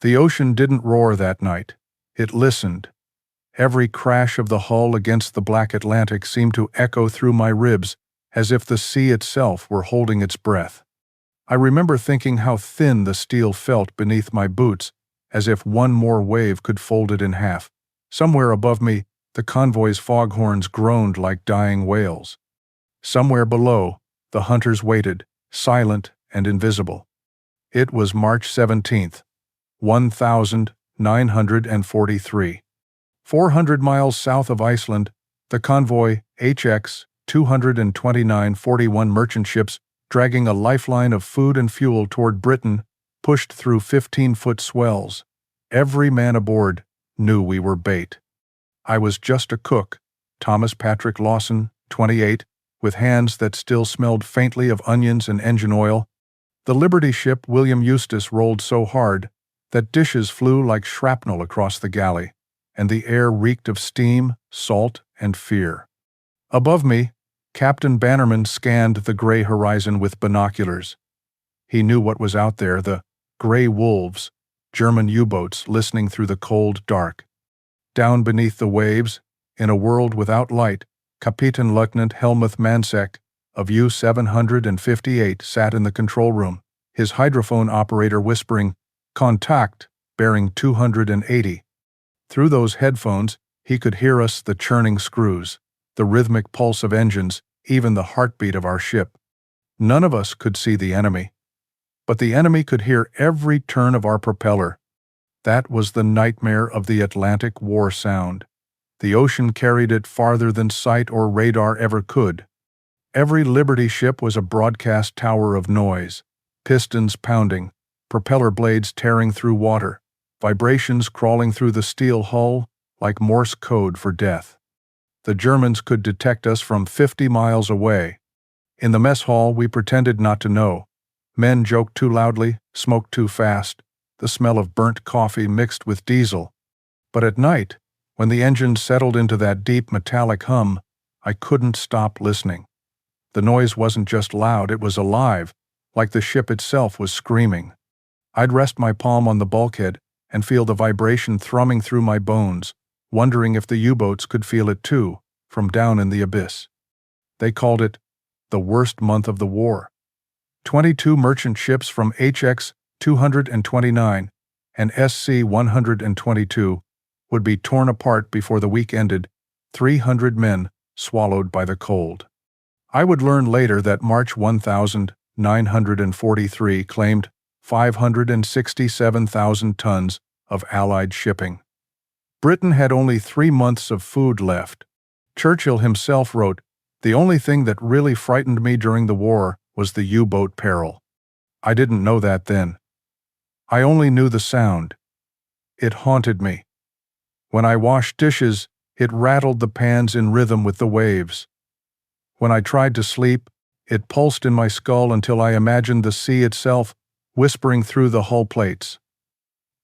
The ocean didn't roar that night. It listened. Every crash of the hull against the black Atlantic seemed to echo through my ribs, as if the sea itself were holding its breath. I remember thinking how thin the steel felt beneath my boots, as if one more wave could fold it in half. Somewhere above me, the convoy's foghorns groaned like dying whales. Somewhere below, the hunters waited, silent and invisible. It was March 17th, 1943. 400 miles south of Iceland, the convoy HX 229-41 merchant ships, dragging a lifeline of food and fuel toward Britain, pushed through 15-foot swells. Every man aboard knew we were bait. I was just a cook, Thomas Patrick Lawson, 28, with hands that still smelled faintly of onions and engine oil. The Liberty ship William Eustis rolled so hard that dishes flew like shrapnel across the galley, and the air reeked of steam, salt, and fear. Above me, Captain Bannerman scanned the gray horizon with binoculars. He knew what was out there, the gray wolves, German U-boats listening through the cold dark. Down beneath the waves, in a world without light, Kapitänleutnant Helmuth Mansek of U-758 sat in the control room, his hydrophone operator whispering, "Contact, bearing 280. Through those headphones, he could hear us, the churning screws, the rhythmic pulse of engines, even the heartbeat of our ship. None of us could see the enemy, but the enemy could hear every turn of our propeller. That was the nightmare of the Atlantic war sound. The ocean carried it farther than sight or radar ever could. Every Liberty ship was a broadcast tower of noise, pistons pounding, propeller blades tearing through water, vibrations crawling through the steel hull like Morse code for death. The Germans could detect us from 50 miles away. In the mess hall, we pretended not to know. Men joked too loudly, smoked too fast, the smell of burnt coffee mixed with diesel. But at night, when the engine settled into that deep metallic hum, I couldn't stop listening. The noise wasn't just loud, it was alive, like the ship itself was screaming. I'd rest my palm on the bulkhead and feel the vibration thrumming through my bones, wondering if the U-boats could feel it too, from down in the abyss. They called it the worst month of the war. 22 merchant ships from HX 229 and SC 122 would be torn apart before the week ended, 300 men swallowed by the cold. I would learn later that March 1943 claimed 567,000 tons of Allied shipping. Britain had only 3 months of food left. Churchill himself wrote, "The only thing that really frightened me during the war was the U-boat peril." I didn't know that then. I only knew the sound. It haunted me. When I washed dishes, it rattled the pans in rhythm with the waves. When I tried to sleep, it pulsed in my skull until I imagined the sea itself whispering through the hull plates.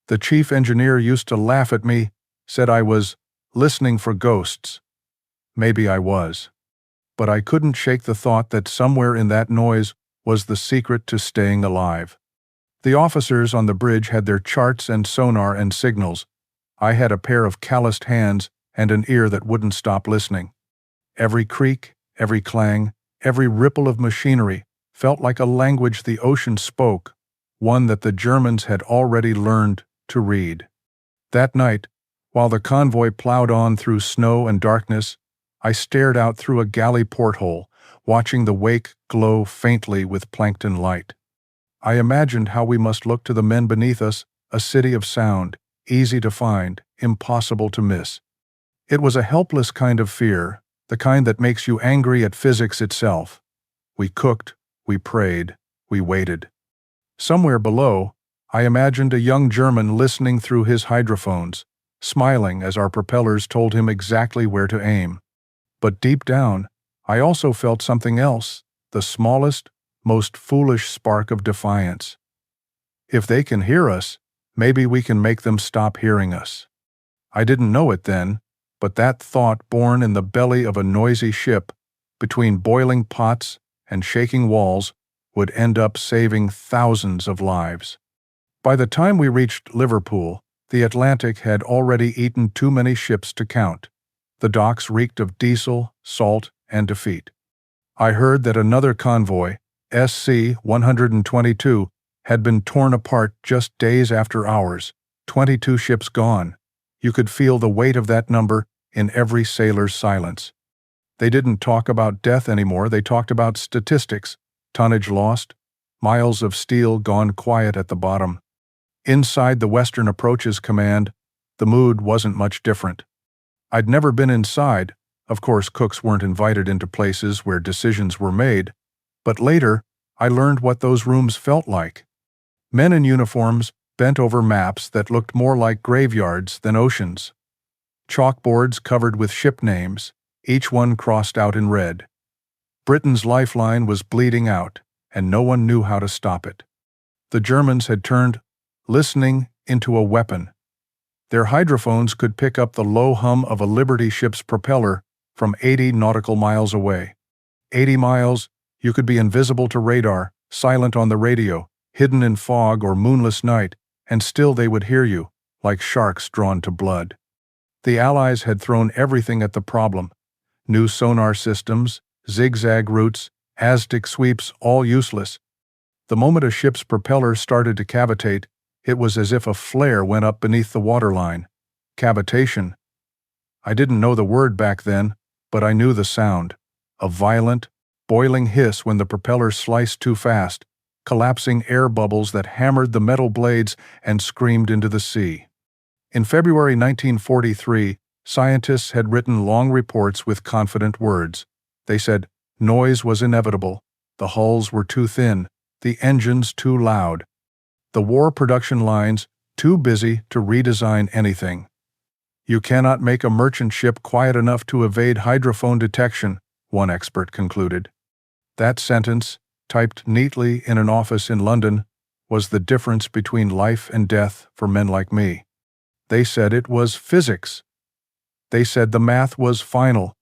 The chief engineer used to laugh at me, said I was listening for ghosts. Maybe I was. But I couldn't shake the thought that somewhere in that noise was the secret to staying alive. The officers on the bridge had their charts and sonar and signals. I had a pair of calloused hands and an ear that wouldn't stop listening. Every creak, every clang, every ripple of machinery felt like a language the ocean spoke, one that the Germans had already learned to read. That night, while the convoy plowed on through snow and darkness, I stared out through a galley porthole, watching the wake glow faintly with plankton light. I imagined how we must look to the men beneath us, a city of sound, easy to find, impossible to miss. It was a helpless kind of fear, the kind that makes you angry at physics itself. We cooked, we prayed, we waited. Somewhere below, I imagined a young German listening through his hydrophones, smiling as our propellers told him exactly where to aim. But deep down, I also felt something else, the smallest, most foolish spark of defiance. If they can hear us, maybe we can make them stop hearing us. I didn't know it then, but that thought born in the belly of a noisy ship, between boiling pots and shaking walls, would end up saving thousands of lives. By the time we reached Liverpool, the Atlantic had already eaten too many ships to count. The docks reeked of diesel, salt, and defeat. I heard that another convoy, SC-122, had been torn apart just days after ours, 22 ships gone. You could feel the weight of that number in every sailor's silence. They didn't talk about death anymore, they talked about statistics, tonnage lost, miles of steel gone quiet at the bottom. Inside the Western Approaches Command, the mood wasn't much different. I'd never been inside. Of course, cooks weren't invited into places where decisions were made, but later I learned what those rooms felt like. Men in uniforms bent over maps that looked more like graveyards than oceans. Chalkboards covered with ship names, each one crossed out in red. Britain's lifeline was bleeding out, and no one knew how to stop it. The Germans had turned listening into a weapon. Their hydrophones could pick up the low hum of a Liberty ship's propeller from 80 nautical miles away. 80 miles, you could be invisible to radar, silent on the radio, hidden in fog or moonless night, and still they would hear you, like sharks drawn to blood. The Allies had thrown everything at the problem. New sonar systems, zigzag routes, Aztec sweeps, all useless. The moment a ship's propeller started to cavitate, it was as if a flare went up beneath the waterline. Cavitation. I didn't know the word back then, but I knew the sound. A violent, boiling hiss when the propeller sliced too fast, collapsing air bubbles that hammered the metal blades and screamed into the sea. In February 1943, scientists had written long reports with confident words. They said, noise was inevitable, the hulls were too thin, the engines too loud. The war production lines too busy to redesign anything. You cannot make a merchant ship quiet enough to evade hydrophone detection, one expert concluded. That sentence, typed neatly in an office in London, was the difference between life and death for men like me. They said it was physics. They said the math was final.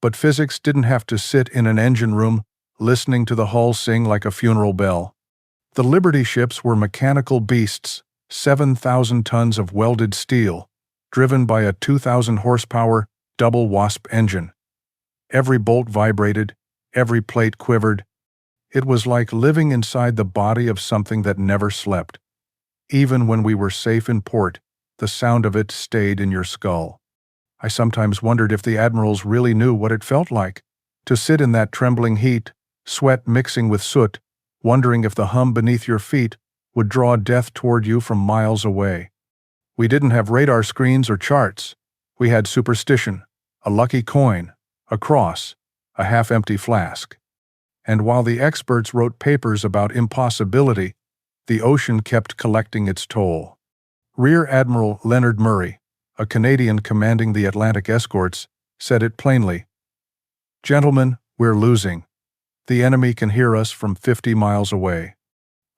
But physics didn't have to sit in an engine room listening to the hull sing like a funeral bell. The Liberty ships were mechanical beasts, 7,000 tons of welded steel, driven by a 2,000 horsepower double wasp engine. Every bolt vibrated, every plate quivered. It was like living inside the body of something that never slept. Even when we were safe in port, the sound of it stayed in your skull. I sometimes wondered if the admirals really knew what it felt like, to sit in that trembling heat, sweat mixing with soot, wondering if the hum beneath your feet would draw death toward you from miles away. We didn't have radar screens or charts. We had superstition, a lucky coin, a cross, a half-empty flask. And while the experts wrote papers about impossibility, the ocean kept collecting its toll. Rear Admiral Leonard Murray, a Canadian commanding the Atlantic escorts, said it plainly. "Gentlemen, we're losing. The enemy can hear us from 50 miles away.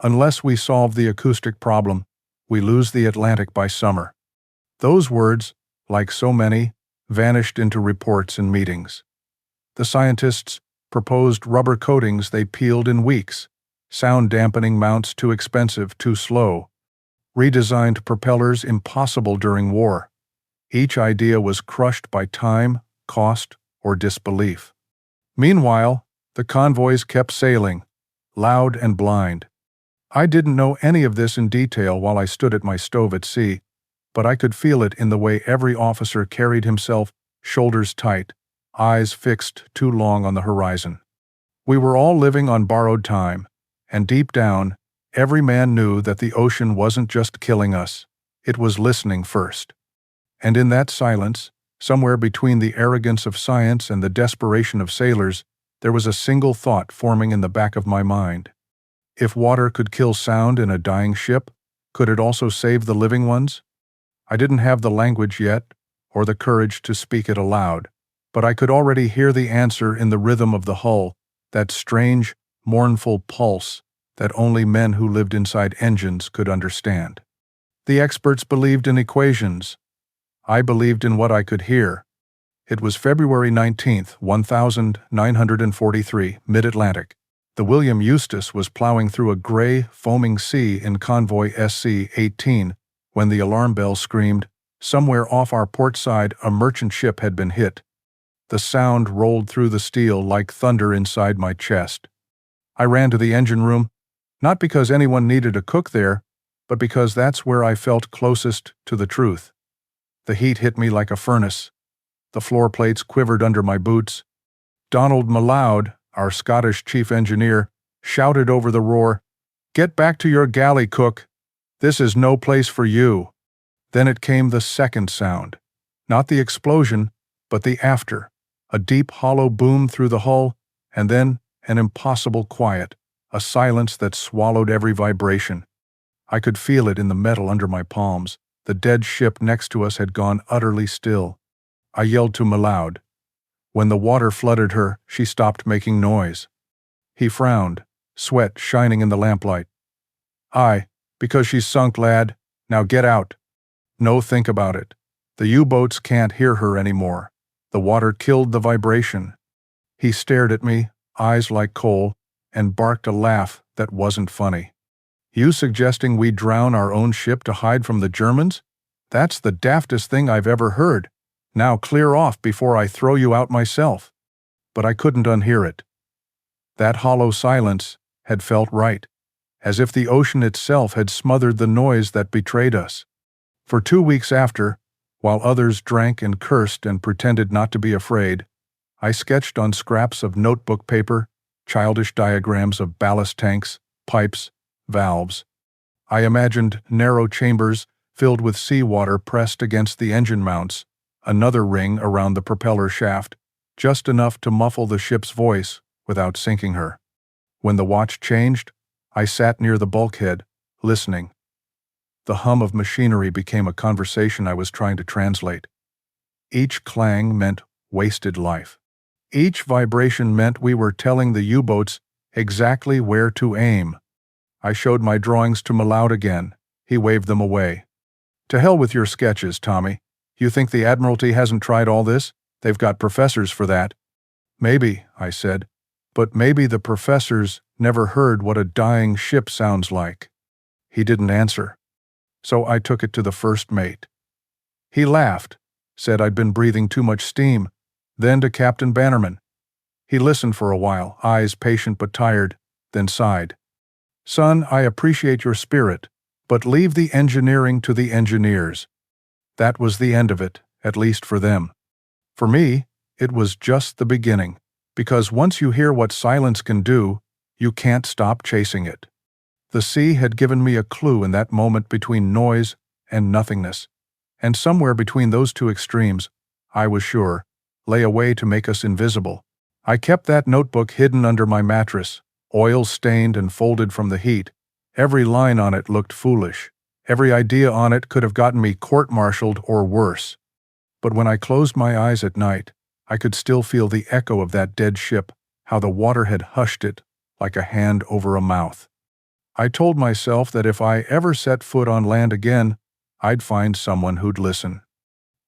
Unless we solve the acoustic problem, we lose the Atlantic by summer." Those words, like so many, vanished into reports and meetings. The scientists proposed rubber coatings they peeled in weeks, sound-dampening mounts too expensive, too slow, redesigned propellers impossible during war. Each idea was crushed by time, cost, or disbelief. Meanwhile, the convoys kept sailing, loud and blind. I didn't know any of this in detail while I stood at my stove at sea, but I could feel it in the way every officer carried himself, shoulders tight, eyes fixed too long on the horizon. We were all living on borrowed time, and deep down, every man knew that the ocean wasn't just killing us, it was listening first. And in that silence, somewhere between the arrogance of science and the desperation of sailors, there was a single thought forming in the back of my mind. If water could kill sound in a dying ship, could it also save the living ones? I didn't have the language yet, or the courage to speak it aloud, but I could already hear the answer in the rhythm of the hull, that strange, mournful pulse that only men who lived inside engines could understand. The experts believed in equations. I believed in what I could hear. It was February 19th, 1943, Mid-Atlantic. The William Eustace was plowing through a gray, foaming sea in convoy SC-18 when the alarm bell screamed. Somewhere off our port side, a merchant ship had been hit. The sound rolled through the steel like thunder inside my chest. I ran to the engine room, not because anyone needed a cook there, but because that's where I felt closest to the truth. The heat hit me like a furnace. The floor plates quivered under my boots. Donald M'Leod, our Scottish chief engineer, shouted over the roar, "Get back to your galley, cook. This is no place for you." Then it came the second sound. Not the explosion, but the after. A deep, hollow boom through the hull, and then an impossible quiet, a silence that swallowed every vibration. I could feel it in the metal under my palms. The dead ship next to us had gone utterly still. I yelled to M'Leod. When the water flooded her, she stopped making noise. He frowned, sweat shining in the lamplight. "Aye, because she's sunk, lad. Now get out." "No, think about it. The U-boats can't hear her anymore. The water killed the vibration." He stared at me, eyes like coal, and barked a laugh that wasn't funny. "You suggesting we drown our own ship to hide from the Germans? That's the daftest thing I've ever heard. Now clear off before I throw you out myself." But I couldn't unhear it. That hollow silence had felt right, as if the ocean itself had smothered the noise that betrayed us. For 2 weeks after, while others drank and cursed and pretended not to be afraid, I sketched on scraps of notebook paper childish diagrams of ballast tanks, pipes, valves. I imagined narrow chambers filled with seawater pressed against the engine mounts, another ring around the propeller shaft, just enough to muffle the ship's voice without sinking her. When the watch changed, I sat near the bulkhead, listening. The hum of machinery became a conversation I was trying to translate. Each clang meant wasted life. Each vibration meant we were telling the U-boats exactly where to aim. I showed my drawings to M'Leod again. He waved them away. "To hell with your sketches, Tommy. You think the Admiralty hasn't tried all this? They've got professors for that." "Maybe," I said, "but maybe the professors never heard what a dying ship sounds like." He didn't answer, so I took it to the first mate. He laughed, said I'd been breathing too much steam, then to Captain Bannerman. He listened for a while, eyes patient but tired, then sighed. "Son, I appreciate your spirit, but leave the engineering to the engineers." That was the end of it, at least for them. For me, it was just the beginning, because once you hear what silence can do, you can't stop chasing it. The sea had given me a clue in that moment between noise and nothingness, and somewhere between those two extremes, I was sure, lay a way to make us invisible. I kept that notebook hidden under my mattress, oil-stained and folded from the heat. Every line on it looked foolish. Every idea on it could have gotten me court-martialed or worse. But when I closed my eyes at night, I could still feel the echo of that dead ship, how the water had hushed it like a hand over a mouth. I told myself that if I ever set foot on land again, I'd find someone who'd listen.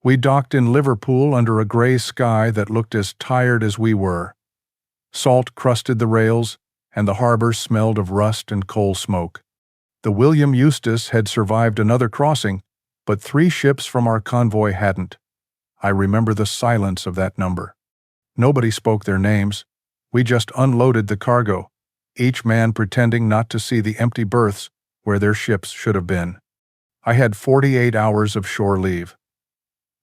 We docked in Liverpool under a gray sky that looked as tired as we were. Salt crusted the rails, and the harbor smelled of rust and coal smoke. The William Eustace had survived another crossing, but 3 ships from our convoy hadn't. I remember the silence of that number. Nobody spoke their names. We just unloaded the cargo, each man pretending not to see the empty berths where their ships should have been. I had 48 hours of shore leave.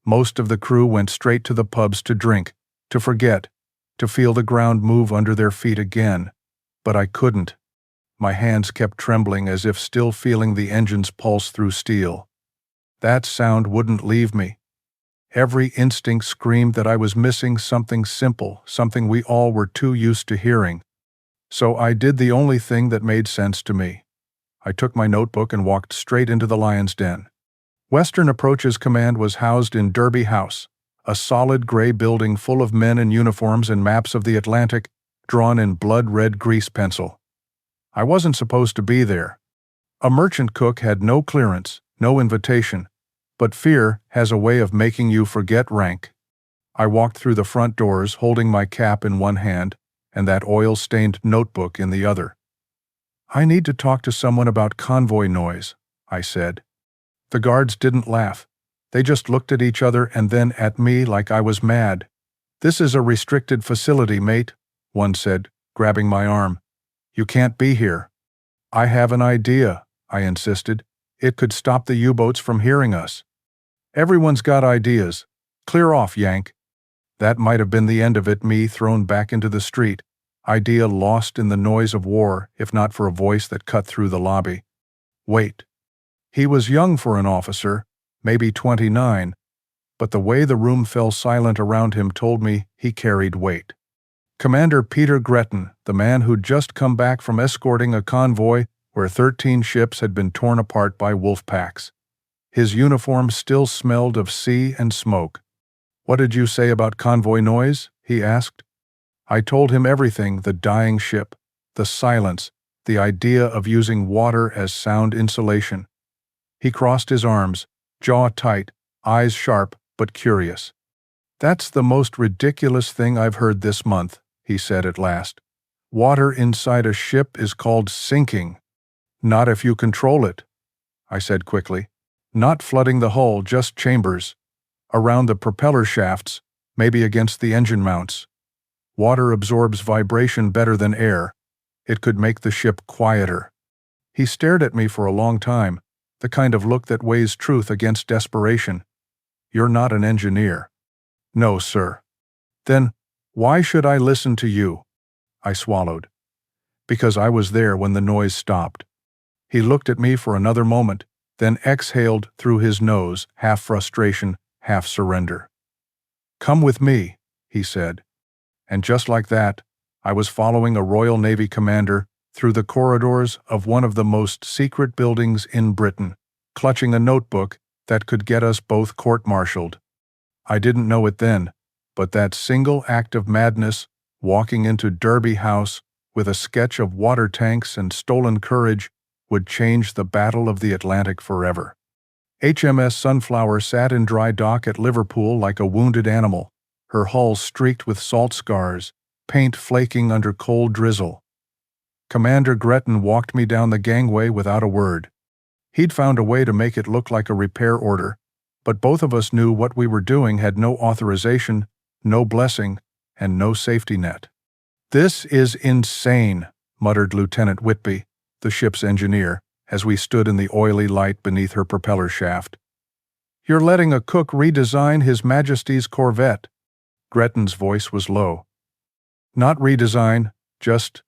Most of the crew went straight to the pubs to drink, to forget, to feel the ground move under their feet again. But I couldn't. My hands kept trembling as if still feeling the engine's pulse through steel. That sound wouldn't leave me. Every instinct screamed that I was missing something simple, something we all were too used to hearing. So I did the only thing that made sense to me. I took my notebook and walked straight into the Lion's Den. Western Approaches Command was housed in Derby House, a solid gray building full of men in uniforms and maps of the Atlantic drawn in blood-red grease pencil. I wasn't supposed to be there. A merchant cook had no clearance, no invitation, but fear has a way of making you forget rank. I walked through the front doors holding my cap in one hand and that oil-stained notebook in the other. "I need to talk to someone about convoy noise," I said. The guards didn't laugh. They just looked at each other and then at me like I was mad. "This is a restricted facility, mate," one said, grabbing my arm. "You can't be here." "I have an idea," I insisted. "It could stop the U-boats from hearing us." "Everyone's got ideas. Clear off, Yank." That might have been the end of it, me thrown back into the street, idea lost in the noise of war, if not for a voice that cut through the lobby. "Wait." He was young for an officer, maybe 29, but the way the room fell silent around him told me he carried weight. Commander Peter Gretton, the man who'd just come back from escorting a convoy where 13 ships had been torn apart by wolf packs. His uniform still smelled of sea and smoke. "What did you say about convoy noise?" he asked. I told him everything: the dying ship, the silence, the idea of using water as sound insulation. He crossed his arms, jaw tight, eyes sharp but curious. "That's the most ridiculous thing I've heard this month," he said at last. "Water inside a ship is called sinking." "Not if you control it," I said quickly. "Not flooding the hull, just chambers. Around the propeller shafts, maybe against the engine mounts. Water absorbs vibration better than air. It could make the ship quieter." He stared at me for a long time, the kind of look that weighs truth against desperation. "You're not an engineer." "No, sir." "Then, why should I listen to you?" I swallowed. "Because I was there when the noise stopped." He looked at me for another moment, then exhaled through his nose, half frustration, half surrender. "Come with me," he said. And just like that, I was following a Royal Navy commander through the corridors of one of the most secret buildings in Britain, clutching a notebook that could get us both court-martialed. I didn't know it then, but that single act of madness, walking into Derby House with a sketch of water tanks and stolen courage, would change the Battle of the Atlantic forever. HMS Sunflower sat in dry dock at Liverpool like a wounded animal, her hull streaked with salt scars, paint flaking under cold drizzle. Commander Gretton walked me down the gangway without a word. He'd found a way to make it look like a repair order, but both of us knew what we were doing had no authorization, no blessing, and no safety net. "This is insane," muttered Lieutenant Whitby, the ship's engineer, as we stood in the oily light beneath her propeller shaft. "You're letting a cook redesign His Majesty's Corvette." Gretton's voice was low. "Not redesign, just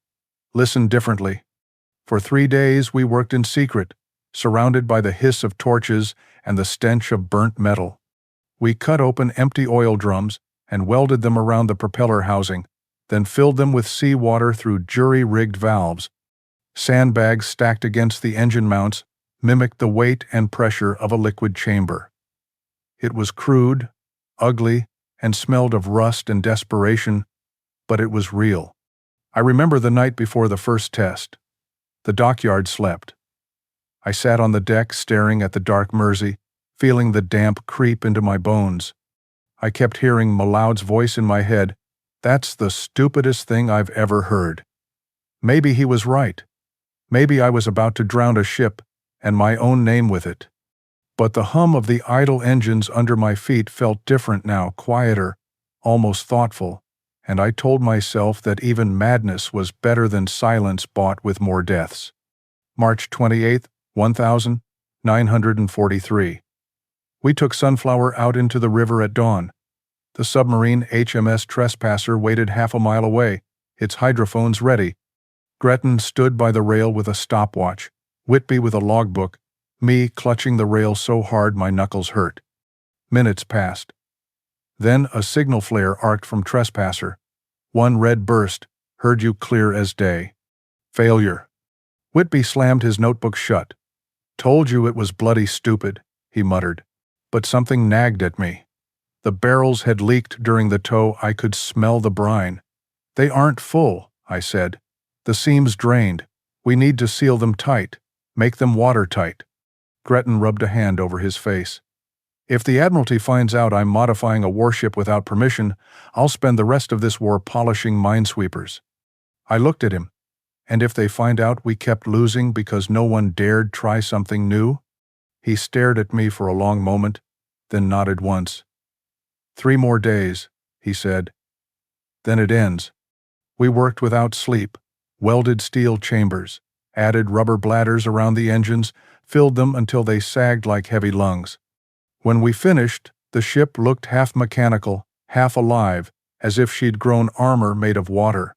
listen differently. For 3 days we worked in secret, surrounded by the hiss of torches and the stench of burnt metal. We cut open empty oil drums and welded them around the propeller housing, then filled them with seawater through jury-rigged valves. Sandbags stacked against the engine mounts mimicked the weight and pressure of a liquid chamber. It was crude, ugly, and smelled of rust and desperation, but it was real. I remember the night before the first test. The dockyard slept. I sat on the deck staring at the dark Mersey, feeling the damp creep into my bones. I kept hearing Malaud's voice in my head. "That's the stupidest thing I've ever heard." Maybe he was right. Maybe I was about to drown a ship, and my own name with it. But the hum of the idle engines under my feet felt different now, quieter, almost thoughtful, and I told myself that even madness was better than silence bought with more deaths. March 28, 1943. We took Sunflower out into the river at dawn. The submarine HMS Trespasser waited half a mile away, its hydrophones ready. Gretton stood by the rail with a stopwatch, Whitby with a logbook, me clutching the rail so hard my knuckles hurt. Minutes passed. Then a signal flare arced from Trespasser. One red burst, heard you clear as day. Failure. Whitby slammed his notebook shut. "Told you it was bloody stupid," he muttered. But something nagged at me. The barrels had leaked during the tow. I could smell the brine. "They aren't full," I said. "The seams drained. We need to seal them tight. Make them watertight." Gretton rubbed a hand over his face. "If the Admiralty finds out I'm modifying a warship without permission, I'll spend the rest of this war polishing minesweepers." I looked at him. And if they find out we kept losing because no one dared try something new? He stared at me for a long moment, then nodded once. 3 more days, he said. Then it ends. We worked without sleep, welded steel chambers, added rubber bladders around the engines, filled them until they sagged like heavy lungs. When we finished, the ship looked half mechanical, half alive, as if she'd grown armor made of water.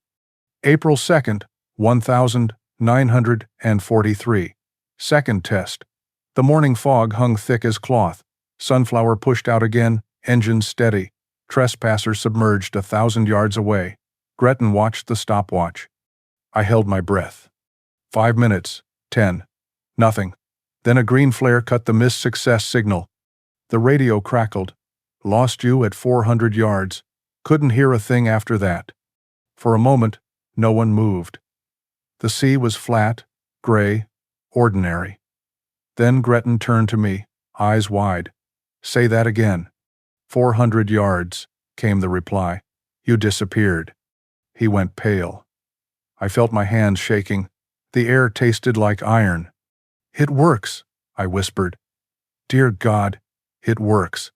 April 2nd, 1943. Second test. The morning fog hung thick as cloth. Sunflower pushed out again, engines steady. Trespasser submerged 1,000 yards away. Gretton watched the stopwatch. I held my breath. 5 minutes. 10. Nothing. Then a green flare cut the missed success signal. The radio crackled. Lost you at 400 yards. Couldn't hear a thing after that. For a moment, no one moved. The sea was flat, gray, ordinary. Then Gretton turned to me, eyes wide. Say that again. 400 yards, came the reply. You disappeared. He went pale. I felt my hands shaking. The air tasted like iron. It works, I whispered. Dear God, it works.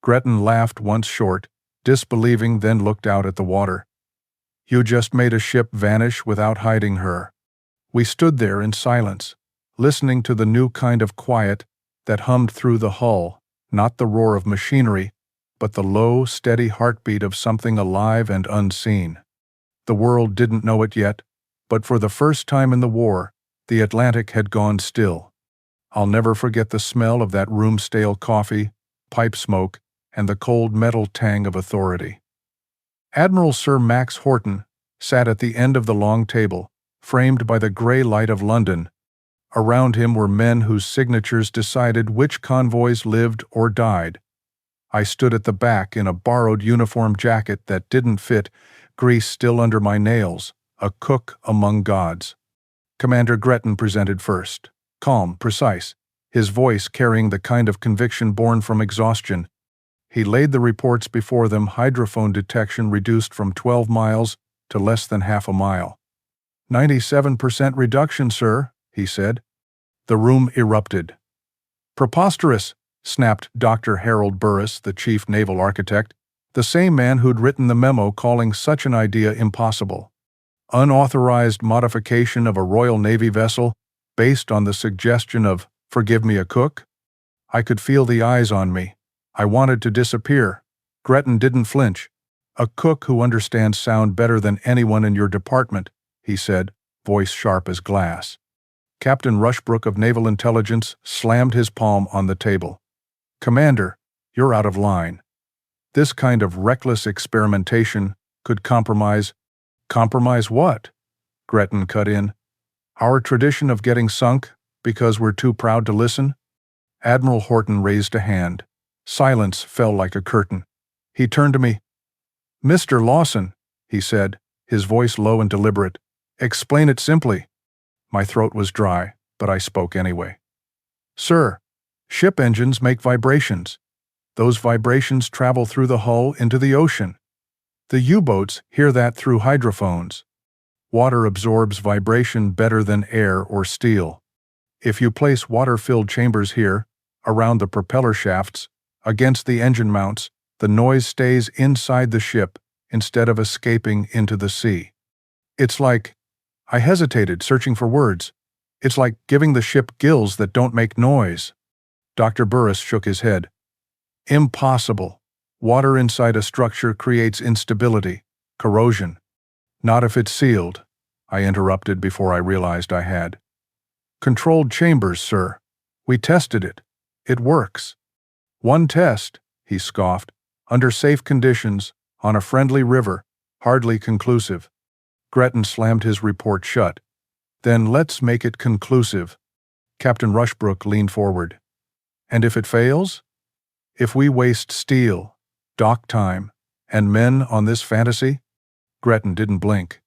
Gretton laughed once short, disbelieving, then looked out at the water. You just made a ship vanish without hiding her. We stood there in silence, listening to the new kind of quiet that hummed through the hull, not the roar of machinery, but the low, steady heartbeat of something alive and unseen. The world didn't know it yet, but for the first time in the war, the Atlantic had gone still. I'll never forget the smell of that room-stale coffee, pipe smoke, and the cold metal tang of authority. Admiral Sir Max Horton sat at the end of the long table, framed by the gray light of London. Around him were men whose signatures decided which convoys lived or died. I stood at the back in a borrowed uniform jacket that didn't fit, grease still under my nails, a cook among gods. Commander Gretton presented first, calm, precise, his voice carrying the kind of conviction born from exhaustion. He laid the reports before them, hydrophone detection reduced from 12 miles to less than half a mile. 97% reduction, sir, he said. The room erupted. Preposterous, snapped Dr. Harold Burris, the chief naval architect, the same man who'd written the memo calling such an idea impossible. Unauthorized modification of a Royal Navy vessel based on the suggestion of, forgive me, a cook? I could feel the eyes on me. I wanted to disappear. Gretton didn't flinch. A cook who understands sound better than anyone in your department, he said, voice sharp as glass. Captain Rushbrook of Naval Intelligence slammed his palm on the table. Commander, you're out of line. This kind of reckless experimentation could compromise— Compromise what? Gretton cut in. Our tradition of getting sunk because we're too proud to listen? Admiral Horton raised a hand. Silence fell like a curtain. He turned to me. Mr. Lawson, he said, his voice low and deliberate. Explain it simply. My throat was dry, but I spoke anyway. Sir, ship engines make vibrations. Those vibrations travel through the hull into the ocean. The U-boats hear that through hydrophones. Water absorbs vibration better than air or steel. If you place water-filled chambers here, around the propeller shafts, against the engine mounts, the noise stays inside the ship instead of escaping into the sea. It's like— I hesitated, searching for words. It's like giving the ship gills that don't make noise. Dr. Burris shook his head. Impossible. Water inside a structure creates instability, corrosion. Not if it's sealed, I interrupted before I realized I had. Controlled chambers, sir. We tested it. It works. One test, he scoffed, under safe conditions, on a friendly river, hardly conclusive. Gretton slammed his report shut. Then let's make it conclusive. Captain Rushbrook leaned forward. And if it fails? If we waste steel, dock time, and men on this fantasy? Gretton didn't blink.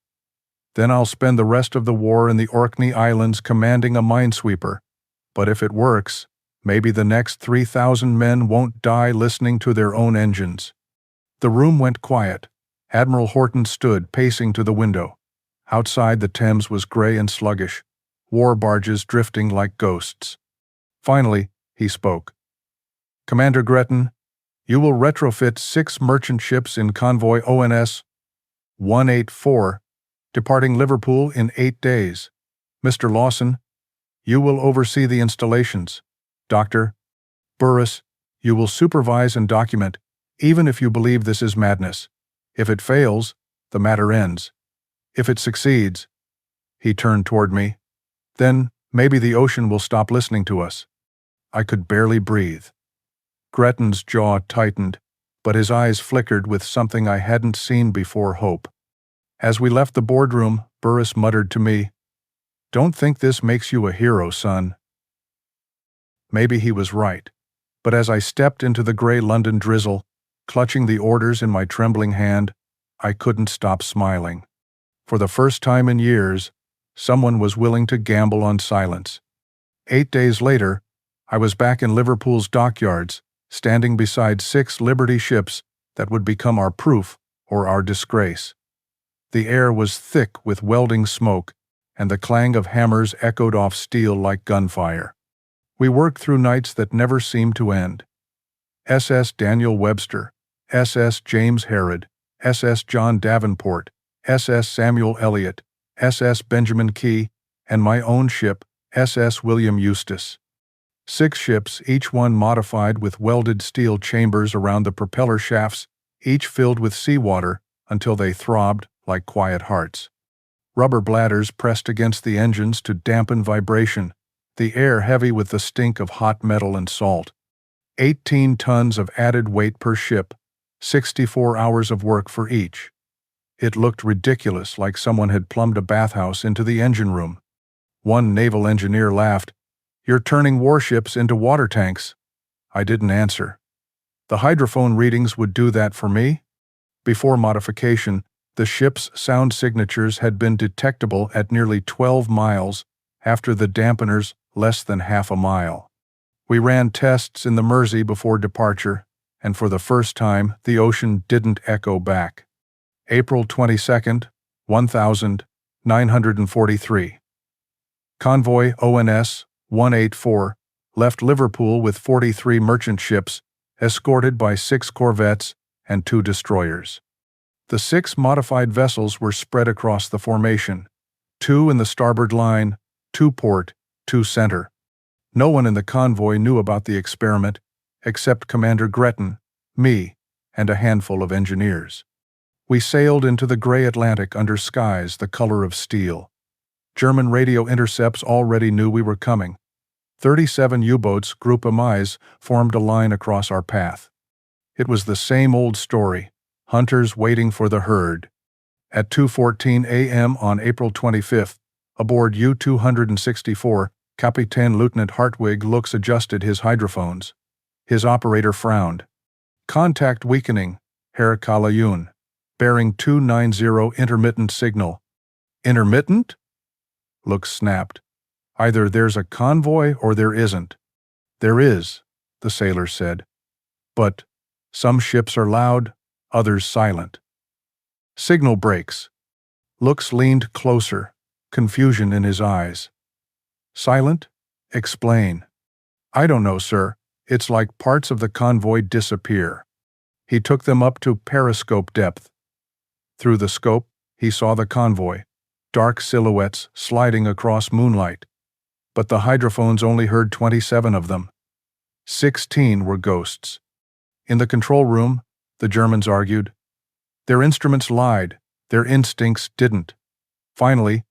Then I'll spend the rest of the war in the Orkney Islands commanding a minesweeper. But if it works, maybe the next 3,000 men won't die listening to their own engines. The room went quiet. Admiral Horton stood pacing to the window. Outside, the Thames was gray and sluggish, war barges drifting like ghosts. Finally, he spoke. "Commander Gretton, you will retrofit 6 merchant ships in convoy ONS 184, departing Liverpool in 8 days. Mr. Lawson, you will oversee the installations. Dr. Burris, you will supervise and document, even if you believe this is madness. If it fails, the matter ends. If it succeeds," he turned toward me, "then maybe the ocean will stop listening to us." I could barely breathe. Gretton's jaw tightened, but his eyes flickered with something I hadn't seen before: hope. As we left the boardroom, Burris muttered to me, "Don't think this makes you a hero, son." Maybe he was right, but as I stepped into the gray London drizzle, clutching the orders in my trembling hand, I couldn't stop smiling. For the first time in years, someone was willing to gamble on silence. 8 days later, I was back in Liverpool's dockyards, standing beside 6 Liberty ships that would become our proof or our disgrace. The air was thick with welding smoke, and the clang of hammers echoed off steel like gunfire. We worked through nights that never seemed to end. SS Daniel Webster, SS James Herod, SS John Davenport, SS Samuel Eliot, SS Benjamin Key, and my own ship, SS William Eustace. 6 ships, each one modified with welded steel chambers around the propeller shafts, each filled with seawater until they throbbed like quiet hearts. Rubber bladders pressed against the engines to dampen vibration, the air heavy with the stink of hot metal and salt. 18 tons of added weight per ship, 64 hours of work for each. It looked ridiculous, like someone had plumbed a bathhouse into the engine room. One naval engineer laughed, "You're turning warships into water tanks." I didn't answer. The hydrophone readings would do that for me. Before modification, the ship's sound signatures had been detectable at nearly 12 miles, after the dampeners less than half a mile. We ran tests in the Mersey before departure, and for the first time, the ocean didn't echo back. April 22nd, 1943. Convoy ONS 184 left Liverpool with 43 merchant ships, escorted by 6 corvettes and 2 destroyers. The 6 modified vessels were spread across the formation, 2 in the starboard line, 2 port, 2 center. No one in the convoy knew about the experiment, except Commander Gretton, me, and a handful of engineers. We sailed into the gray Atlantic under skies the color of steel. German radio intercepts already knew we were coming. 37 U-boats, Group MIs, formed a line across our path. It was the same old story, hunters waiting for the herd. At 2:14 a.m. on April 25th, aboard U-264, Captain Lieutenant Hartwig Lux adjusted his hydrophones. His operator frowned. "Contact weakening, Herr Kalayun. Bearing 290 intermittent signal." "Intermittent?" Lux snapped. "Either there's a convoy or there isn't." "There is," the sailor said. "But some ships are loud, others silent." "Signal breaks." Lux leaned closer, confusion in his eyes. "Silent? Explain." "I don't know, sir. It's like parts of the convoy disappear." He took them up to periscope depth. Through the scope, he saw the convoy, dark silhouettes sliding across moonlight. But the hydrophones only heard 27 of them. 16 were ghosts. In the control room, the Germans argued. Their instruments lied, their instincts didn't. Finally,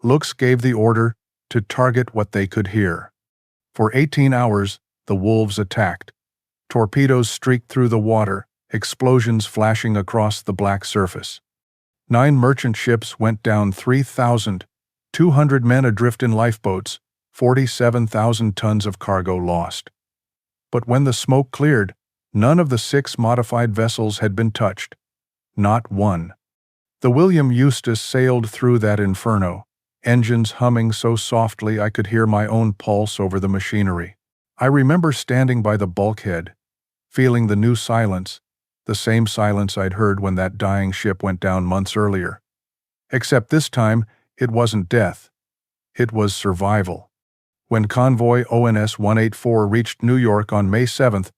Lux gave the order to target what they could hear. For 18 hours, the wolves attacked. Torpedoes streaked through the water, explosions flashing across the black surface. 9 merchant ships went down, 3,200 men adrift in lifeboats, 47,000 tons of cargo lost. But when the smoke cleared, none of the 6 modified vessels had been touched. Not one. The William Eustace sailed through that inferno, engines humming so softly I could hear my own pulse over the machinery. I remember standing by the bulkhead, feeling the new silence, the same silence I'd heard when that dying ship went down months earlier. Except this time, it wasn't death. It was survival. When convoy ONS 184 reached New York on May 7th,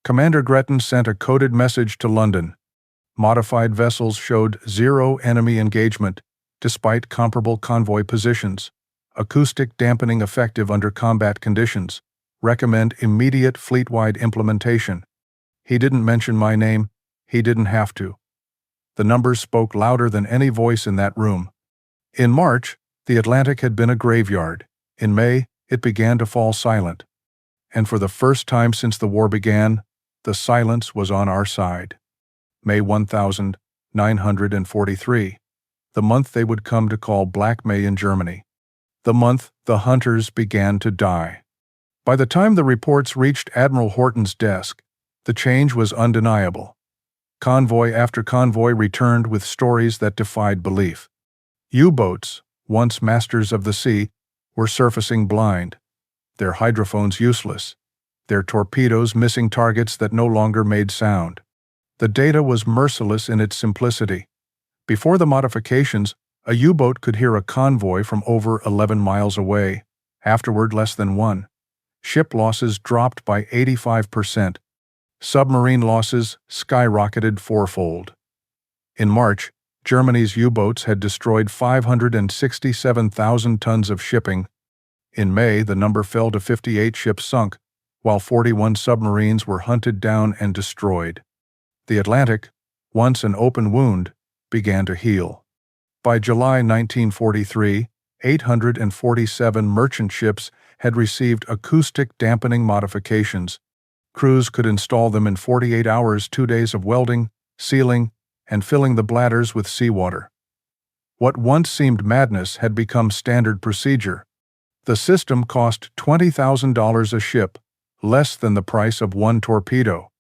Commander Gretton sent a coded message to London. Modified vessels showed zero enemy engagement, despite comparable convoy positions. Acoustic dampening effective under combat conditions. Recommend immediate fleet-wide implementation. He didn't mention my name. He didn't have to. The numbers spoke louder than any voice in that room. In March, the Atlantic had been a graveyard. In May, it began to fall silent. And for the first time since the war began, the silence was on our side. May 1943, the month they would come to call Black May in Germany. The month the hunters began to die. By the time the reports reached Admiral Horton's desk, the change was undeniable. Convoy after convoy returned with stories that defied belief. U-boats, once masters of the sea, were surfacing blind, their hydrophones useless, their torpedoes missing targets that no longer made sound. The data was merciless in its simplicity. Before the modifications, a U-boat could hear a convoy from over 11 miles away, afterward less than one. Ship losses dropped by 85%. Submarine losses skyrocketed fourfold. In March, Germany's U-boats had destroyed 567,000 tons of shipping. In May, the number fell to 58 ships sunk, while 41 submarines were hunted down and destroyed. The Atlantic, once an open wound, began to heal. By July 1943, 847 merchant ships had received acoustic dampening modifications. Crews could install them in 48 hours, 2 days of welding, sealing, and filling the bladders with seawater. What once seemed madness had become standard procedure. The system cost $20,000 a ship, less than the price of one torpedo.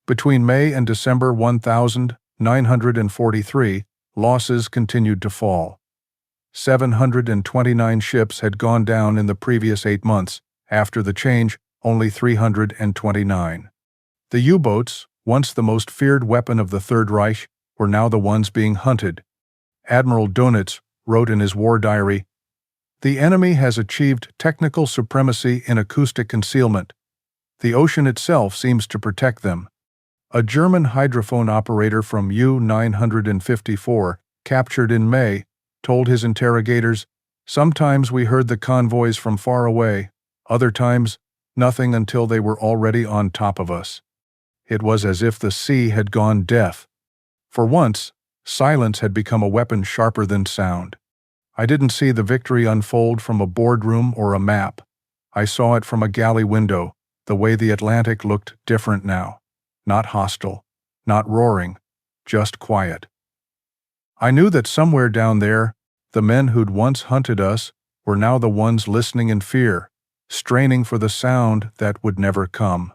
Between May and December 1943, losses continued to fall. 729 ships had gone down in the previous 8 months. After the change, only 329. The U-boats, once the most feared weapon of the Third Reich, were now the ones being hunted. Admiral Dönitz wrote in his war diary, "The enemy has achieved technical supremacy in acoustic concealment. The ocean itself seems to protect them." A German hydrophone operator from U-954, captured in May, told his interrogators, "Sometimes we heard the convoys from far away, other times, nothing until they were already on top of us." It was as if the sea had gone deaf. For once, silence had become a weapon sharper than sound. I didn't see the victory unfold from a boardroom or a map. I saw it from a galley window, the way the Atlantic looked different now. Not hostile, not roaring, just quiet. I knew that somewhere down there, the men who'd once hunted us were now the ones listening in fear, straining for the sound that would never come.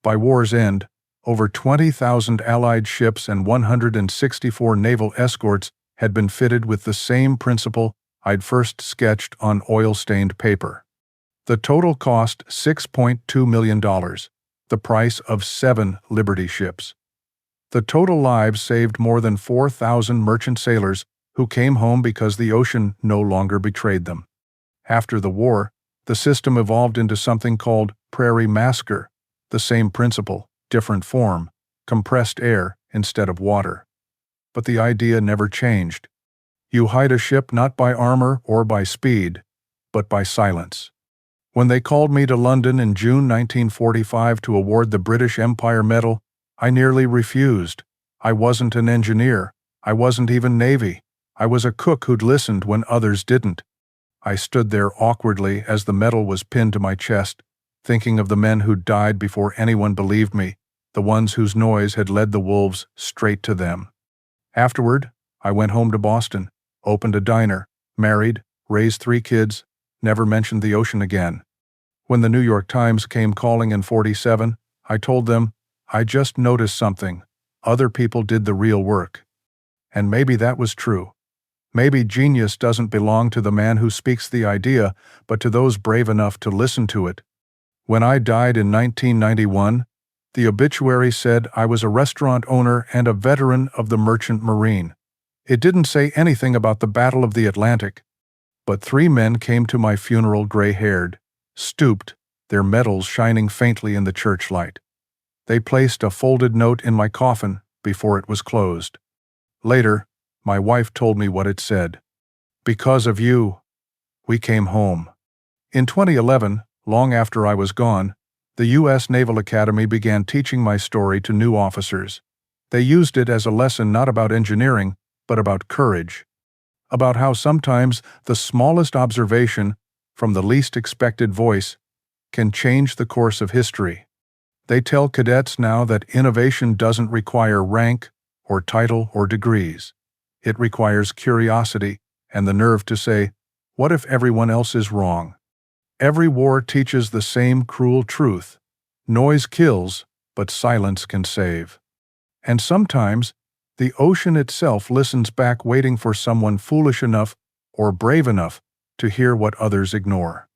By war's end, over 20,000 Allied ships and 164 naval escorts had been fitted with the same principle I'd first sketched on oil-stained paper. The total cost $6.2 million, the price of 7 Liberty ships. The total lives saved more than 4,000 merchant sailors who came home because the ocean no longer betrayed them. After the war, the system evolved into something called Prairie Masker, the same principle, different form, compressed air instead of water. But the idea never changed. You hide a ship not by armor or by speed, but by silence. When they called me to London in June 1945 to award the British Empire Medal, I nearly refused. I wasn't an engineer. I wasn't even Navy. I was a cook who'd listened when others didn't. I stood there awkwardly as the medal was pinned to my chest, thinking of the men who'd died before anyone believed me, the ones whose noise had led the wolves straight to them. Afterward, I went home to Boston, opened a diner, married, raised 3 kids, never mentioned the ocean again. When the New York Times came calling in '47, I told them, I just noticed something. Other people did the real work. And maybe that was true. Maybe genius doesn't belong to the man who speaks the idea, but to those brave enough to listen to it. When I died in 1991, the obituary said I was a restaurant owner and a veteran of the Merchant Marine. It didn't say anything about the Battle of the Atlantic, but 3 men came to my funeral gray-haired, stooped, their medals shining faintly in the church light. They placed a folded note in my coffin before it was closed. Later, my wife told me what it said. "Because of you, we came home." In 2011, long after I was gone, the U.S. Naval Academy began teaching my story to new officers. They used it as a lesson not about engineering, but about courage. About how sometimes the smallest observation, from the least expected voice, can change the course of history. They tell cadets now that innovation doesn't require rank or title or degrees. It requires curiosity and the nerve to say, "What if everyone else is wrong?" Every war teaches the same cruel truth. Noise kills, but silence can save. And sometimes, the ocean itself listens back, waiting for someone foolish enough or brave enough to hear what others ignore.